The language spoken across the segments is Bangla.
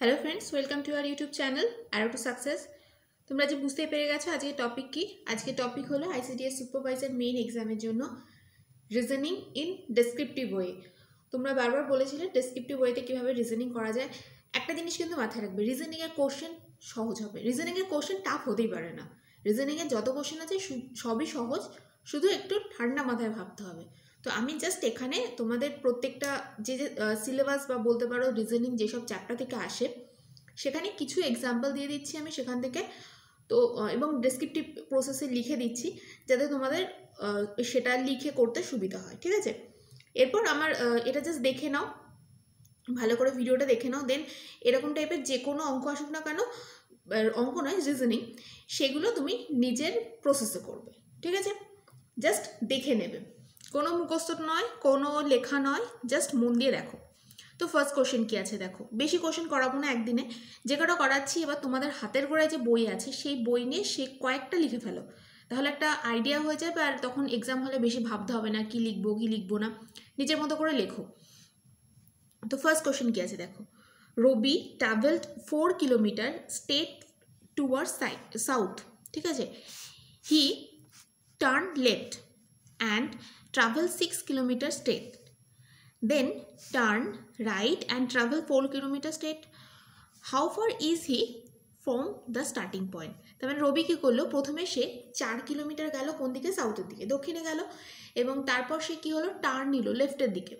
Hello friends, welcome to our YouTube channel arrow to success. তোমরা যে বুঝতেই পেরে গেছো আজকে টপিক কি। আজকে টপিক হলো আইসিডিএস সুপারভাইজার মেইন এক্সামের জন্য রিজনিং ইন ডেসক্রিপটিভ ওয়ে। তোমরা বারবার বলেছিলে ডেসক্রিপটিভ ওয়েতে কীভাবে রিজনিং করা যায়। একটা জিনিস কিন্তু মাথায় রাখবে, রিজনিংয়ের কোশ্চেন সহজ হবে। রিজনিংয়ের কোশ্চেন টাফ হতেই পারে না। রিজনিংয়ের যত কোশ্চেন আছে সবই সহজ, শুধু একটু ঠান্ডা মাথায় ভাবতে হবে। তো আমি জাস্ট এখানে তোমাদের প্রত্যেকটা যে সিলেবাস বা বলতে পারো রিজনিং যেসব চ্যাপ্টার থেকে আসে সেখানে কিছু এক্সাম্পল দিয়ে দিচ্ছি আমি সেখান থেকে। তো এবং ডেসক্রিপটিভ প্রসেসে লিখে দিচ্ছি যাতে তোমাদের সেটা লিখে করতে সুবিধা হয়, ঠিক আছে। এরপর আমার এটা জাস্ট দেখে নাও, ভালো করে ভিডিওটা দেখে নাও, দেন এরকম টাইপের যে কোনো অঙ্ক আসুক না কেন, অঙ্ক নয় রিজনিং, সেগুলো তুমি নিজের প্রসেসে করবে, ঠিক আছে। জাস্ট দেখে নেবে, কোনো মুখস্থ নয়, কোনো লেখা নয়, জাস্ট মন দিয়ে দেখো। তো ফার্স্ট কোশ্চেন কী আছে দেখো। বেশি কোশ্চেন করাবো না একদিনে, যে কটা করাচ্ছি এবার তোমাদের হাতের গোড়ায় যে বই আছে সেই বই নিয়ে সে কয়েকটা লিখে ফেলো, তাহলে একটা আইডিয়া হয়ে যাবে। আর তখন এক্সাম হলে বেশি ভাবতে হবে না কি লিখবো না, নিজের মতো করে লেখো। তো ফার্স্ট কোশ্চেন কী আছে দেখো। Rabi travelled 4 kilometre straight towards south, ঠিক আছে। He turn left and travel 6 kilometers straight, then turn right and travel 4 kilometers straight. How far is he from the starting point? তার মানে রবি কী করলো, প্রথমে সে 4 কিলোমিটার গেল কোন দিকে, সাউথের দিকে, দক্ষিণে গেল, এবং তারপর সে কী হলো, টার্ন নিল লেফটের দিকে।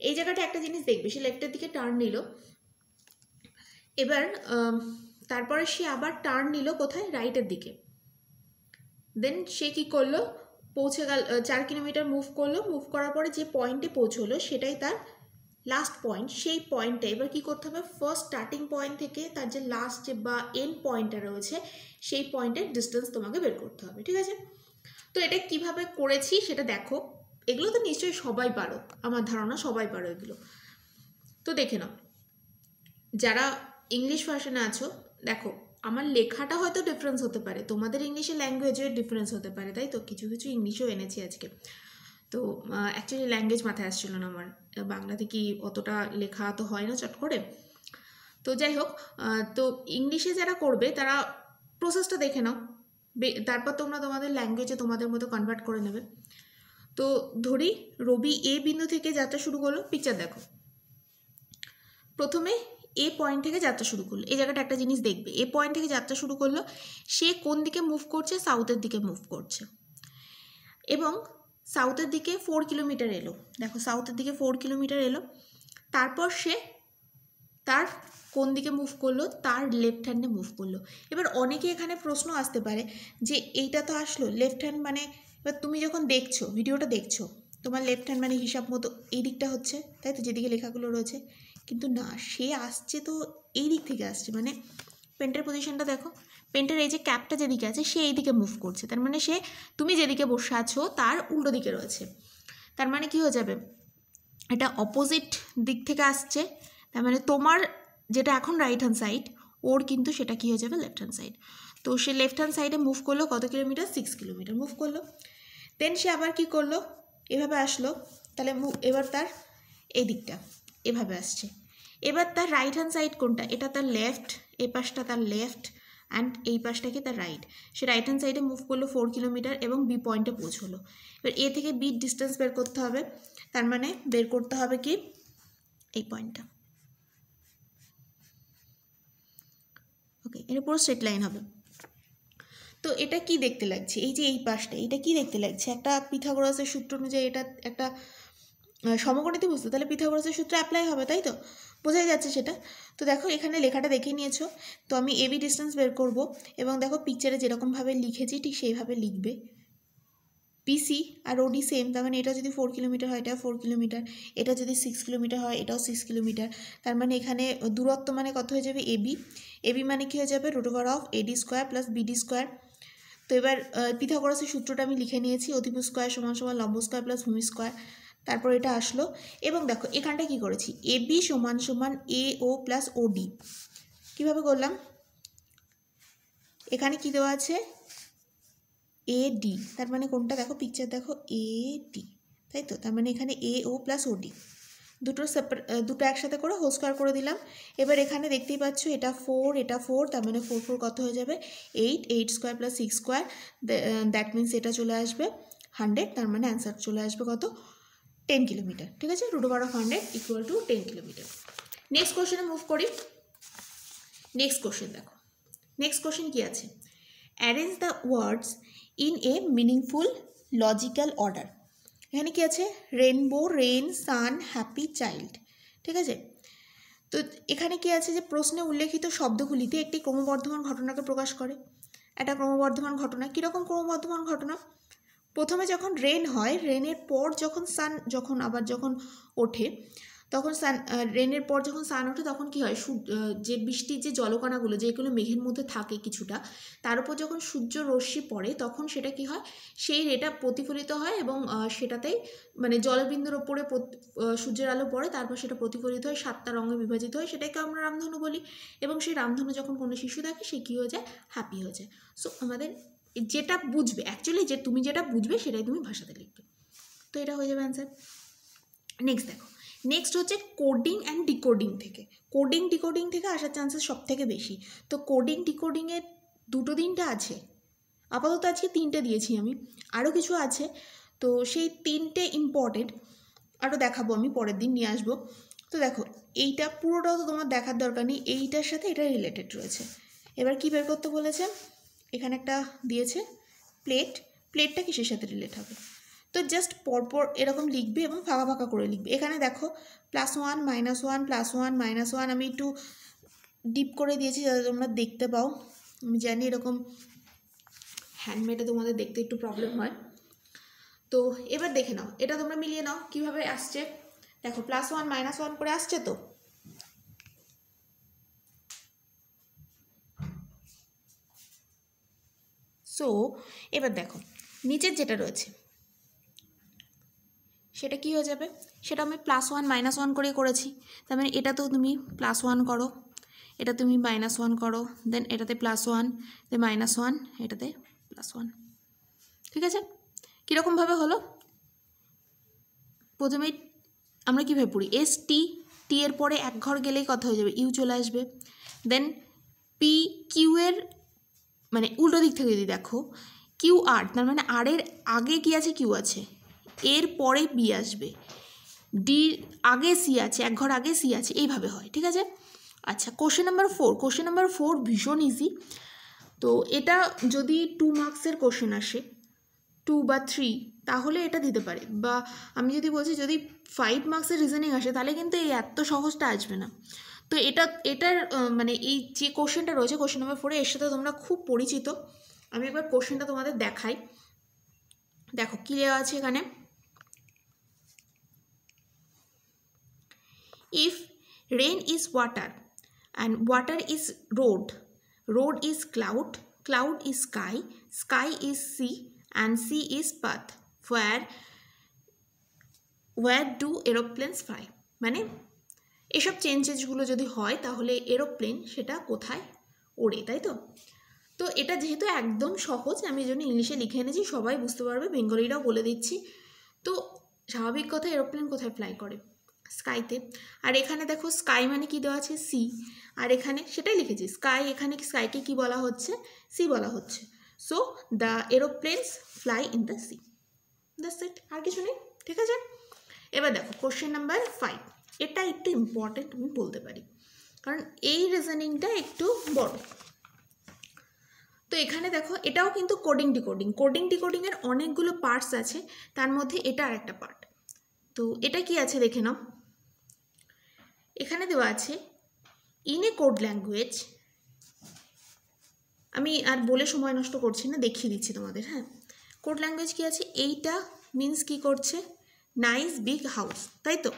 এই জায়গাটা একটা জিনিস দেখবে, সে লেফটের দিকে টার্ন নিল। এবার তারপরে সে আবার টার্ন নিল কোথায়, রাইটের দিকে। দেন সে কী করলো, পৌঁছে গেল, 4 কিলোমিটার মুভ করলো। মুভ করার পরে যে পয়েন্টে পৌঁছলো সেটাই তার লাস্ট পয়েন্ট। সেই পয়েন্টে এবার কী করতে হবে, ফার্স্ট স্টার্টিং পয়েন্ট থেকে তার যে লাস্ট যে বা এন্ড পয়েন্টটা রয়েছে সেই পয়েন্টের ডিস্টেন্স তোমাকে বের করতে হবে, ঠিক আছে। তো এটা কিভাবে করেছি সেটা দেখো। এগুলো তো নিশ্চয়ই সবাই পারো, আমার ধারণা সবাই পারো এগুলো। তো দেখে নাও, যারা ইংলিশ ভার্সনে আছো দেখো, আমার লেখাটা হয়তো ডিফারেন্স হতে পারে, তোমাদের ইংলিশের ল্যাঙ্গুয়েজের ডিফারেন্স হতে পারে, তাই তো কিছু কিছু ইংলিশও এনেছি আজকে। তো অ্যাকচুয়ালি ল্যাঙ্গুয়েজ মাথায় আসছিল না আমার, বাংলাতে কি অতটা লেখা তো হয় না চট করে। তো যাই হোক, তো ইংলিশে যারা করবে তারা প্রসেসটা দেখে নাও, তারপর তোমরা তোমাদের ল্যাঙ্গুয়েজে তোমাদের মতো কনভার্ট করে নেবে। তো ধরি রবি এ বিন্দু থেকে যাত্রা শুরু করলো, পিকচার দেখো। প্রথমে এ পয়েন্ট থেকে যাত্রা শুরু করলো, এই জায়গাটা একটা জিনিস দেখবে, এ পয়েন্ট থেকে যাত্রা শুরু করলো, সে কোন দিকে মুভ করছে, সাউথের দিকে মুভ করছে, এবং সাউথের দিকে 4 কিলোমিটার এলো। দেখো সাউথের দিকে 4 কিলোমিটার এলো, তারপর সে তার কোন দিকে মুভ করলো, তার লেফট হ্যান্ডে মুভ করলো। এবার অনেকে এখানে প্রশ্ন আসতে পারে যে এইটা তো আসলো লেফট হ্যান্ড, মানে এবার তুমি যখন দেখছো ভিডিওটা দেখছো, তোমার লেফট হ্যান্ড মানে হিসাব মতো এই দিকটা হচ্ছে, তাই তো, যেদিকে লেখাগুলো রয়েছে। কিন্তু না, সে আসছে তো এই দিক থেকে আসছে, মানে পেন্টের পজিশনটা দেখো, পেন্টের এই যে ক্যাপটা যেদিকে আছে সে এই দিকে মুভ করছে, তার মানে সে তুমি যেদিকে বসে আছো তার উল্টো দিকে রয়েছে। তার মানে কি হয়ে যাবে, এটা অপোজিট দিক থেকে আসছে, তার মানে তোমার যেটা এখন রাইট হ্যান্ড সাইড, ওর কিন্তু সেটা কী হয়ে যাবে, লেফট হ্যান্ড সাইড। তো সে লেফট হ্যান্ড সাইডে মুভ করলো কত কিলোমিটার, 6 কিলোমিটার মুভ করলো। দেন সে আবার কি করলো, এভাবে আসলো, তাহলে এবার তার এই দিকটা এভাবে আসছে। এবার তার রাইট হ্যান্ড সাইড কোনটা, এটা তার লেফট, এই পাশটা তার লেফট অ্যান্ড এই পাশটা কি তার রাইট। সে রাইট হ্যান্ড সাইডে মুভ করলো 4 কিলোমিটার এবং বি পয়েন্টে পৌঁছলো। এবার এ থেকে বি ডিস্টেন্স বের করতে হবে, তার মানে বের করতে হবে কি এই পয়েন্টটা, ওকে, এর পুরো স্ট্রেট লাইন হবে। তো এটা কি দেখতে লাগছে, এই যে এই পাশটা, এটা কি দেখতে লাগছে, একটা পিথাগোরাসের সূত্র অনুযায়ী এটা একটা সমকোণিত বস্তু, তাহলে পিথাগোরাসের সূত্র অ্যাপ্লাই হবে, তাই তো, বোঝাই যাচ্ছে সেটা। তো দেখো এখানে লেখাটা দেখে নিয়েছো, তো আমি এবি ডিস্টেন্স বের করব, এবং দেখো পিকচারে যেরকমভাবে লিখেছি ঠিক সেইভাবে লিখবে। পিসি আর ওডি সেম, তার মানে এটা যদি 4 কিলোমিটার হয় এটা 4 কিলোমিটার, এটা যদি 6 কিলোমিটার হয় এটাও 6 কিলোমিটার। তার মানে এখানে দূরত্ব মানে কত হয়ে যাবে, এবি। এবি মানে কি হয়ে যাবে, √of eddy square plus BD square. তো এবার পিথাগোরাসের সূত্রটা আমি লিখে নিয়েছি, অতিভুজ স্কোয়ার সমান সমান লম্ব স্কোয়ার প্লাস ভূমি স্কোয়ার। তারপর এটা আসলো, এবং দেখো এখানটা কি করেছি, এবি সমান সমান এ ও প্লাস ওডি। কীভাবে করলাম, এখানে কি দেওয়া আছে, এডি, তার মানে কোনটা দেখো, পিকচার দেখো, এডি, তাই তো, তার মানে এখানে এ ও প্লাস ওডি। দুটো একসাথে করে হোল স্কোয়ার করে দিলাম। এবার এখানে দেখতেই পাচ্ছ এটা 4 এটা 4, তার মানে 4 4 কত হয়ে যাবে 8 square plus 6 square, that means এটা চলে আসবে 100, তার মানে অ্যান্সার চলে আসবে কত 10 কিলোমিটার। ঠিক আছে, √100 ইকুয়াল টু 10 কিলোমিটার। নেক্সট কোশ্চেনে মুভ করি। নেক্সট কোশ্চেন দেখো, নেক্সট কোশ্চেন কি আছে, arrange the words in a meaningful logical order. এখানে কি আছে, রেনবো, রেন, সান, হ্যাপি, চাইল্ড। ঠিক আছে, তো এখানে কি আছে যে প্রশ্নে উল্লেখিত শব্দগুলিতে একটি ক্রমবর্ধমান ঘটনাকে প্রকাশ করে। একটা ক্রমবর্ধমান ঘটনা, কীরকম ক্রমবর্ধমান ঘটনা, প্রথমে যখন রেন হয়, রেনের পর যখন সান যখন ওঠে, তখন রেনের পর যখন সান ওঠে তখন কি হয়, যে বৃষ্টির যে জলকণাগুলো যেগুলো মেঘের মধ্যে থাকে কিছুটা, তার উপর যখন সূর্য রশ্মি পড়ে তখন সেটা কি হয়, সেই রেটা প্রতিফলিত হয় এবং সেটাতেই মানে জলবিন্দুর ওপরে সূর্যের আলো পড়ে, তারপর সেটা প্রতিফলিত হয় 7টা রঙে বিভাজিত হয়, সেটাকে আমরা রামধনু বলি। এবং সেই রামধনু যখন কোনো শিশু দেখে সে কী হয়ে যায়, হ্যাপি হয়ে যায়। সো আমাদের যেটা বুঝবে, অ্যাকচুয়ালি যে তুমি যেটা বুঝবে সেটাই তুমি ভাষাতে লিখবে, তো এটা হয়ে যাবে অ্যান্সার। নেক্সট দেখো, নেক্সট হচ্ছে কোডিং অ্যান্ড ডিকোডিং থেকে। কোডিং ডিকোডিং থেকে আসার চান্সেস সব থেকে বেশি। তো কোডিং ডিকোডিংয়ের 2-3টা আছে, আপাতত আজকে 3টে দিয়েছি আমি, আরও কিছু আছে। তো সেই 3টে ইম্পর্টেন্ট, আরও দেখাবো আমি পরের দিন নিয়ে আসবো। তো দেখো এইটা পুরোটাও তো তোমার দেখার দরকার নেই, এইটার সাথে এটা রিলেটেড রয়েছে। এবার কি বের করতে বলেছে, এখানে একটা দিয়েছে প্লেটটা কিসের সাথে রিলেট হবে, তো জাস্ট পরপর এরকম লিখবে এবং ফাঁকা ফাঁকা করে লিখবে। এখানে দেখো +1 -1 +1 -1, আমি একটু ডিপ করে দিয়েছি যাতে তোমরা দেখতে পাও। আমি জানি এরকম হ্যান্ডমেডে তোমাদের দেখতে একটু প্রবলেম হয়। তো এবার দেখে নাও, এটা তোমরা মিলিয়ে নাও কীভাবে আসছে। দেখো +1 -1 করে আসছে। তো এবার দেখো নিচের যেটা রয়েছে সেটা কি হয়ে যাবে, সেটা আমি +1 -1 করে করেছি, তার মানে এটা তো তুমি +1 করো, এটা তুমি -1 করো, দেন এটাতে +1, দেন -1, এটাতে +1। ঠিক আছে, কীরকমভাবে হলো, প্রথমেই আমরা কীভাবে পড়ি, টি এর পরে এক ঘর গেলেই কথা হয়ে যাবে, ইউ চলে আসবে। দেন পি কিউ এর মানে উল্টো দিক থেকে যদি দেখো, কিউ আর, তার মানে আর এর আগে কি আছে, কিউ আছে, এর পরে বি আসবে, ডি আগে সি আছে, এক ঘর আগে সি আছে, এইভাবে হয়। ঠিক আছে, আচ্ছা কোশ্চেন নাম্বার 4 ভীষণ ইজি। তো এটা যদি 2 মার্কসের কোশ্চেন আসে, 2 বা 3, তাহলে এটা দিতে পারে। বা আমি যদি বলছি যদি 5 মার্কসের রিজনিং আসে তাহলে কিন্তু এই এত সহজটা আসবে না। তো এটার মানে এই যে কোশ্চেনটা রয়েছে কোশ্চেন নাম্বার 4, এর সাথে তোমরা খুব পরিচিত। আমি একবার কোশ্চেনটা তোমাদের দেখাই। দেখো কী দেওয়া আছে এখানে, if rain is water and water is road is cloud is sky is sea and sea is path, where do aeroplanes fly। মানে এসব চেঞ্জেসগুলো যদি হয় তাহলে এরোপ্লেন সেটা কোথায় ওড়ে, তাই তো। তো এটা যেহেতু একদম সহজ, আমি এই জন্য ইংলিশে লিখে এনেছি, সবাই বুঝতে পারবে, বেঙ্গলিরাও বলে দিচ্ছি। তো স্বাভাবিক কথা, এরোপ্লেন কোথায় ফ্লাই করে, স্কাইতে। আর এখানে দেখো স্কাই মানে কি দেওয়া আছে, সি, আর এখানে সেটাই লিখেছি স্কাই, এখানে স্কাইকে কি বলা হচ্ছে, সি বলা হচ্ছে। So the aeroplanes fly in the sea, that's it, আর কিছু নেই। ঠিক আছে, এবার দেখো কোশ্চেন নাম্বার 5, এটা একটু ইম্পর্টেন্ট আমি বলতে পারি, কারণ এই রিজনিংটা একটু বড়। তো এখানে দেখো এটাও কিন্তু কোডিং ডিকোডিংয়ের অনেকগুলো পার্টস আছে, তার মধ্যে এটা আর একটা পার্ট। তো এটা কি আছে দেখে নাও, এখানে দেওয়া আছে ইন এ কোড ল্যাঙ্গুয়েজ, আমি আর বলে সময় নষ্ট করছি না, দেখিয়ে দিচ্ছি তোমাদের। হ্যাঁ, কোড ল্যাঙ্গুয়েজ কি আছে, এইটা মিন্স কি করছে, নাইস বিগ হাউস, তাই তো।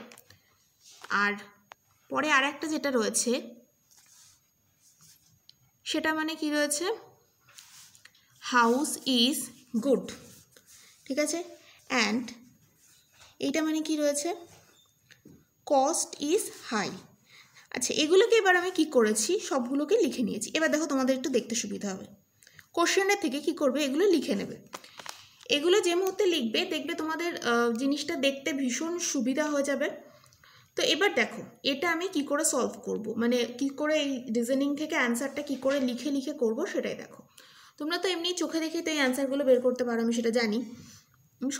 আর পরে আর একটা যেটা রয়েছে সেটা মানে কি রয়েছে, হাউস ইজ গুড। ঠিক আছে, অ্যান্ড এইটা মানে কি রয়েছে, কস্ট ইজ হাই। আচ্ছা, এগুলোকে এবার আমি কি করেছি, সবগুলোকে লিখে নিয়েছি। এবার দেখো তোমাদের একটু দেখতে সুবিধা হবে, কোশ্চেনের থেকে কি করবে, এগুলো লিখে নেবে। এগুলো যে মুহূর্তে লিখবে দেখবে তোমাদের জিনিসটা দেখতে ভীষণ সুবিধা হয়ে যাবে। তো তো এবার দেখো এটা আমি কি করে সলভ করব, মানে কি করে এই রিজনিং থেকে অ্যান্সারটা কি করে লিখে লিখে করব সেটাই দেখো। তোমরা তো এমনি চোখে দেখে তো এই অ্যান্সারগুলো বের করতে পারো, আমি সেটা জানি,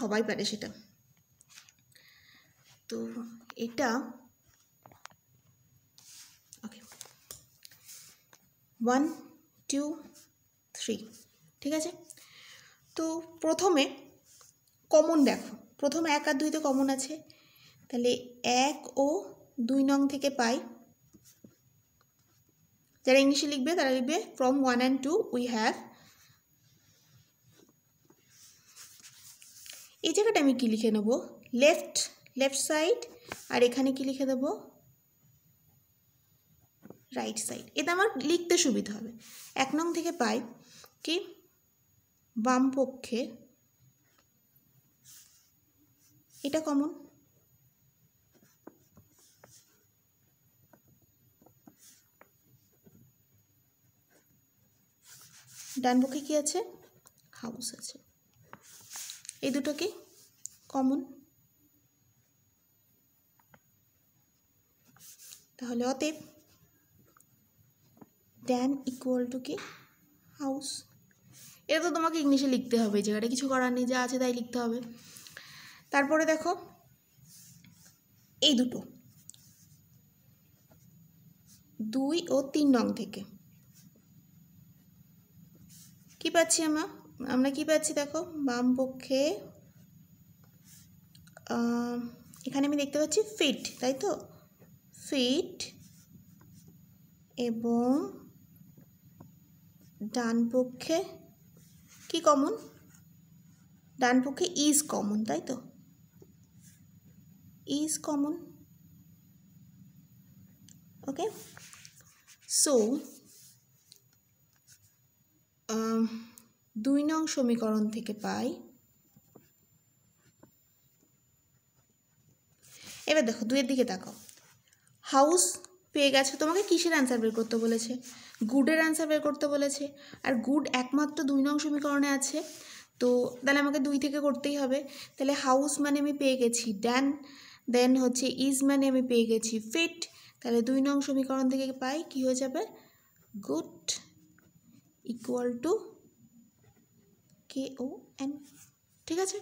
সবাই পারে সেটা। তো এটা ওকে 1 2 3 ঠিক আছে। তো প্রথমে কমন দেখো, প্রথমে 1 আর 2 তে কমন আছে, তাহলে 1 ও 2 নং থেকে পাই। যারা ইংলিশে লিখবে তারা লিখবে ফ্রম 1 and 2 উই হ্যাভ। এই জায়গাটা আমি কি লিখে নেব, লেফট সাইড, আর এখানে কি লিখে দেব, রাইট সাইড। এটা আমার লিখতে সুবিধা হবে। 1 নং থেকে পাই কি বাম পক্ষে, এটা কমন, ডান পক্ষে কি আছে, হাউস আছে। এই দুটো কি কমন, তাহলে অতএব ড্যান ইকুয়াল টু কি হাউস। এটা তো তোমাকে ইংলিশে লিখতে হবে, এই জায়গাটা কিছু করার নেই, যা আছে তাই লিখতে হবে। তারপরে দেখো এই দুটো 2 ও 3 নং থেকে কি পাচ্ছি আমরা কি পাচ্ছি দেখো, বাম পক্ষে এখানে আমি দেখতে পাচ্ছি ফিট, তাই তো, ফিট, এবং ডান পক্ষে কি কমন, ডান পক্ষে ইজ কমন, তাই তো, ইজ কমন। ওকে, সো 2 নং সমীকরণ থেকে পাই। এবার দেখো 2 এর দিকে তাকাও, হাউস পেয়ে গেছো, তোমাকে কিসের অ্যান্সার বের করতে বলেছে, গুডের অ্যান্সার বের করতে বলেছে, আর গুড একমাত্র 2 নং সমীকরণে আছে, তো তাহলে আমাকে 2 থেকে করতেই হবে। তাহলে হাউস মানে আমি পেয়ে গেছি ড্যান, দেন হচ্ছে ইজ মানে আমি পেয়ে গেছি ফিট, তাহলে 2 নং সমীকরণ থেকে পাই কি হয়ে যাবে, গুড ইকুয়াল টু KON। ঠিক আছে,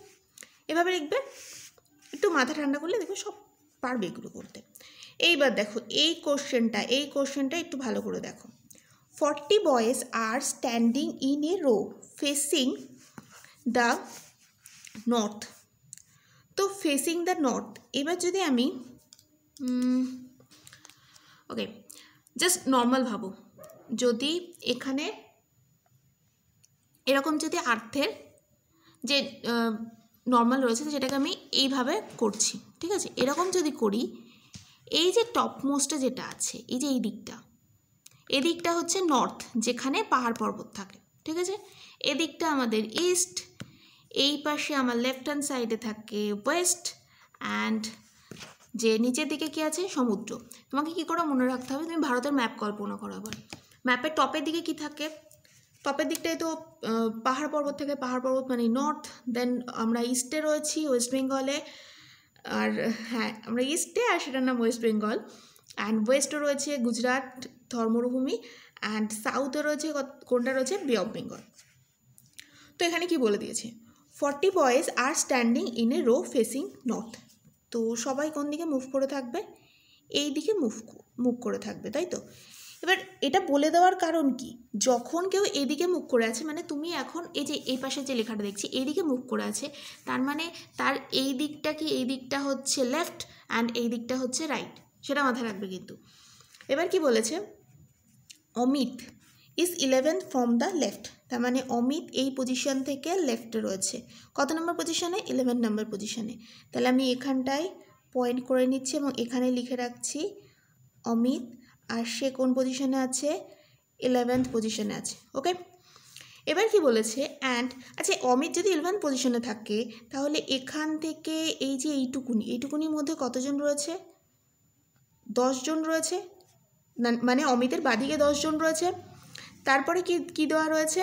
এভাবে লিখবে, একটু মাথা ঠান্ডা করলে দেখবে সব পারবে এগুলো করতে। এইবার দেখো এই কোশ্চেনটা একটু ভালো করে দেখো। 40 boys are standing in a row facing the north। তো ফেসিং দ্য নর্থ, এবার যদি আমি ওকে জাস্ট নর্মাল ভাবো, যদি এখানে এরকম যদি আর্থের যে নর্মাল রয়েছে সেটাকে আমি এইভাবে করছি, ঠিক আছে, এরকম যদি করি, এই যে টপ মোস্টে যেটা আছে, এই যে এই দিকটা হচ্ছে নর্থ, যেখানে পাহাড় পর্বত থাকে, ঠিক আছে, এদিকটা আমাদের ইস্ট, এই পাশে আমার লেফট হ্যান্ড সাইডে থাকে ওয়েস্ট, অ্যান্ড যে নিচের দিকে কি আছে, সমুদ্র। তোমাকে কি করে মনে রাখতে হবে, তুমি ভারতের ম্যাপ কল্পনা করো। এবার ম্যাপের টপের দিকে কি থাকে, টপের দিকটায় তো পাহাড় পর্বত থাকে, পাহাড় পর্বত মানে নর্থ, দেন আমরা ইস্টে রয়েছি ওয়েস্ট বেঙ্গলে, আর হ্যাঁ আমরা ইস্টে, আর সেটার নাম ওয়েস্ট বেঙ্গল, অ্যান্ড ওয়েস্টে রয়েছে গুজরাট থর মরুভূমি, অ্যান্ড সাউথে রয়েছে কোনটা রয়েছে, বে অফ বেঙ্গল। তো এখানে কি বলে দিয়েছে, 40 boys আর standing in a row facing north. তো সবাই কোন দিকে মুভ করে থাকবে, এই দিকে মুভ করে থাকবে, তাই তো। এবার এটা বলে দেওয়ার কারণ কি, যখন কেউ এদিকে মুভ করে আছে, মানে তুমি এখন এই যে এই পাশে যে লেখাটা দেখছি এইদিকে মুভ করে আছে, তার মানে তার এই দিকটা কি, এই দিকটা হচ্ছে লেফট অ্যান্ড এই দিকটা হচ্ছে রাইট, সেটা মাথায় রাখবে কিন্তু। এবার কি বলেছে, Amit is 11th from the left, তার মানে অমিত এই পজিশন থেকে লেফটে রয়েছে, কত নম্বর পজিশনে, 11 নম্বর পজিশনে। তাহলে আমি এখানটায় পয়েন্ট করে নিচ্ছি এবং এখানে লিখে রাখছি অমিত, আর সে কোন পজিশনে আছে, 11th পজিশনে আছে। ওকে, এবার কি বলেছে, অ্যান্ড আচ্ছা অমিত যদি 11th পজিশনে থাকে, তাহলে এখান থেকে এই যে এইটুকুনির মধ্যে কতজন রয়েছে, 10 জন রয়েছে, মানে অমিতের বাদিকে 10 জন রয়েছে। তারপরে কি দেওয়া রয়েছে,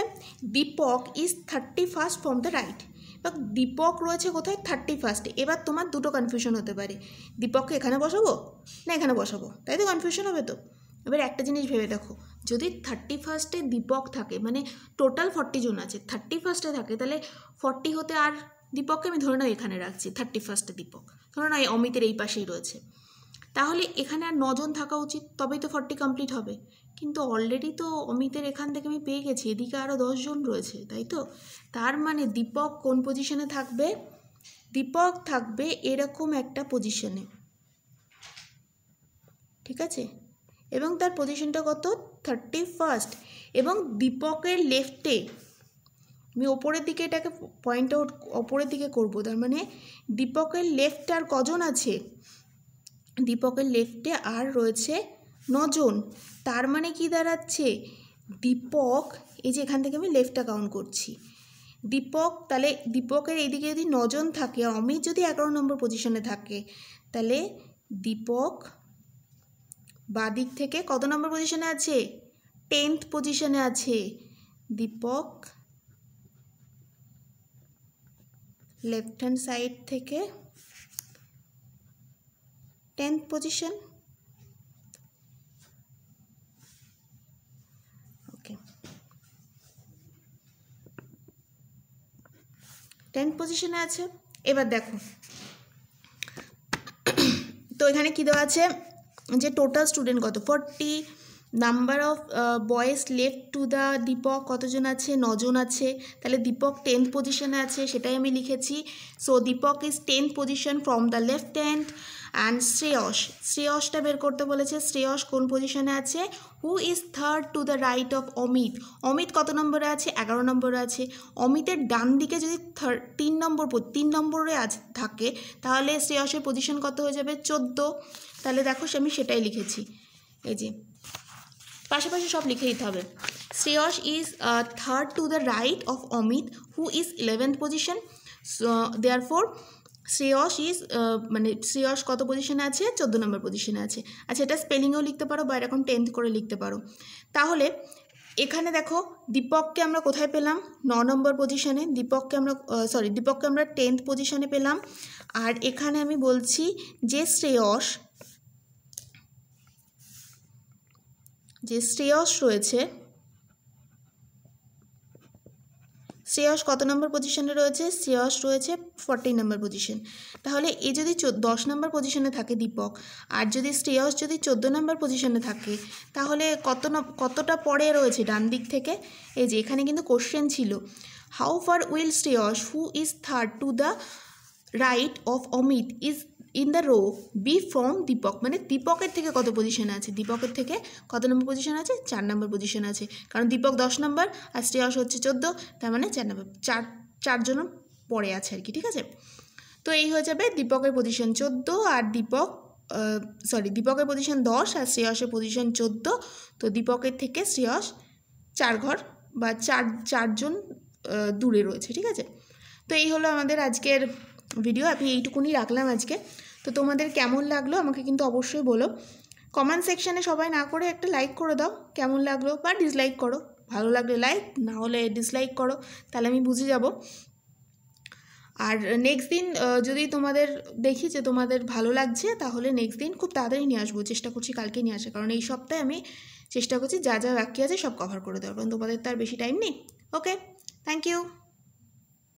Deepak is 31st from the right, বা দীপক রয়েছে কোথায় 31st। এবার তোমার দুটো কনফিউশন হতে পারে, দীপককে এখানে বসাবো না এখানে বসাবো, তাই তো কনফিউশন হবে। তো এবার একটা জিনিস ভেবে দেখো, যদি 31স্টে দীপক থাকে, মানে টোটাল 40 জন আছে, 31স্টে থাকে, তাহলে 40 হতে আর দীপককে আমি ধরে নাও এখানে রাখছি, 31স্টে দীপক ধরে নাও অমিতের এই পাশেই রয়েছে, তাহলে এখানে আর 9 জন থাকা উচিত, তবেই তো 40 কমপ্লিট হবে। কিন্তু অলরেডি তো অমিতের এখান থেকে আমি পেয়ে গেছি, এদিকে আরও 10 জন রয়েছে, তাই তো। তার মানে দীপক কোন পজিশনে থাকবে? দীপক থাকবে এরকম একটা পজিশনে, ঠিক আছে, এবং তার পজিশনটা কত? 31st। এবং দীপকের লেফটে আমি ওপরের দিকে এটাকে পয়েন্ট আউট ওপরের দিকে করবো, তার মানে দীপকের লেফটে আর কজন আছে? দীপকের লেফটে আর রয়েছে 9 জন। তার মানে কি দাঁড়াচ্ছে? দীপক, এই যে এখান থেকে আমি লেফটটা কাউন্ট করছি, দীপক, তাহলে দীপকের এইদিকে যদি 9 জন থাকে, অমিত যদি 11 নম্বর পজিশনে থাকে, তাহলে দীপক বাদিক থেকে কত নম্বর পজিশনে আছে? 10th পজিশনে আছে। দীপক লেফট হ্যান্ড সাইড থেকে 10th পজিশন। ওকে, 10th পজিশনে আছে। এবার দেখো তো এখানে কী দেওয়া আছে যে টোটাল স্টুডেন্ট কত? 40। Number of boys left to the Deepak কতজন আছে? 9 জন আছে। তাহলে দীপক 10th পজিশনে আছে, সেটাই আমি লিখেছি। So Dipak is 10th position from the left hand. And শ্রেয়সটা বের করতে বলেছে। শ্রেয়স কোন পজিশনে আছে? Who is third to the right of Amit. Amit কত নম্বরে আছে? 11 নম্বরে আছে। অমিতের ডান দিকে যদি 3 নম্বরে থাকে, তাহলে শ্রেয়সের পজিশন কত হয়ে যাবে? 14। তাহলে দেখো আমি সেটাই লিখেছি, এই যে পাশাপাশি সব লিখে দিতে হবে। Shreyas is third to the right of Amit who is 11th position. Therefore Shreyas is মানে শ্রেয়স কত পজিশনে আছে? 14 নম্বর পজিশনে আছে। আচ্ছা, এটা স্পেলিংয়েও লিখতে পারো বা এরকম 10th করে লিখতে পারো। তাহলে এখানে দেখো দীপককে আমরা কোথায় পেলাম? 9 নম্বর পজিশনে। দীপককে আমরা 10th পজিশনে পেলাম। আর এখানে আমি বলছি যে শ্রেয়স রয়েছে, শ্রেয়স কত নম্বর পজিশনে রয়েছে? শ্রেয়স রয়েছে 40 নম্বর পজিশন। তাহলে এই যদি 10 নম্বর পজিশনে থাকে দীপক, আর যদি শ্রেয়স যদি 14 নম্বর পজিশনে থাকে, তাহলে কতটা পরে রয়েছে ডান দিক থেকে? এই যে এখানে কিন্তু কোশ্চেন ছিল, how far will Shreyas who is third to the right of Amit is in the row be from Deepak. মানে দীপকের থেকে কত পজিশনে আছে? দীপকের থেকে কত নম্বর পজিশন আছে? 4 নম্বর পজিশন আছে, কারণ দীপক 10 নম্বর আর শ্রেয়স হচ্ছে 14, তার মানে 4 নম্বর, 4 জন পরে আছে আর কি, ঠিক আছে। তো এই হয়ে যাবে দীপকের পজিশন 14 আর দীপকের পজিশন 10 আর শ্রেয়সের পজিশন 14। তো দীপকের থেকে শ্রেয়স 4 ঘর বা 4 জন দূরে রয়েছে, ঠিক আছে। তো এই হলো আমাদের আজকের ভিডিও, আমি এইটুকুনি রাখলাম আজকে। তো তোমাদের কেমন লাগলো আমাকে কিন্তু অবশ্যই বলো কমেন্ট সেকশানে। সবাই না করে একটা লাইক করে দাও কেমন লাগলো, বা ডিসলাইক করো, ভালো লাগলে লাইক, না হলে ডিসলাইক করো, তাহলে আমি বুঝে যাব। আর নেক্সট দিন যদি তোমাদের দেখি যে তোমাদের ভালো লাগছে, তাহলে নেক্সট দিন খুব তাড়াতাড়ি নিয়ে আসবো, চেষ্টা করছি কালকে নিয়ে আসা, কারণ এই সপ্তাহে আমি চেষ্টা করছি যা যা বাকি আছে সব কভার করে দেওয়ার, কারণ তোমাদের তার বেশি টাইম নেই। ওকে, থ্যাংক ইউ।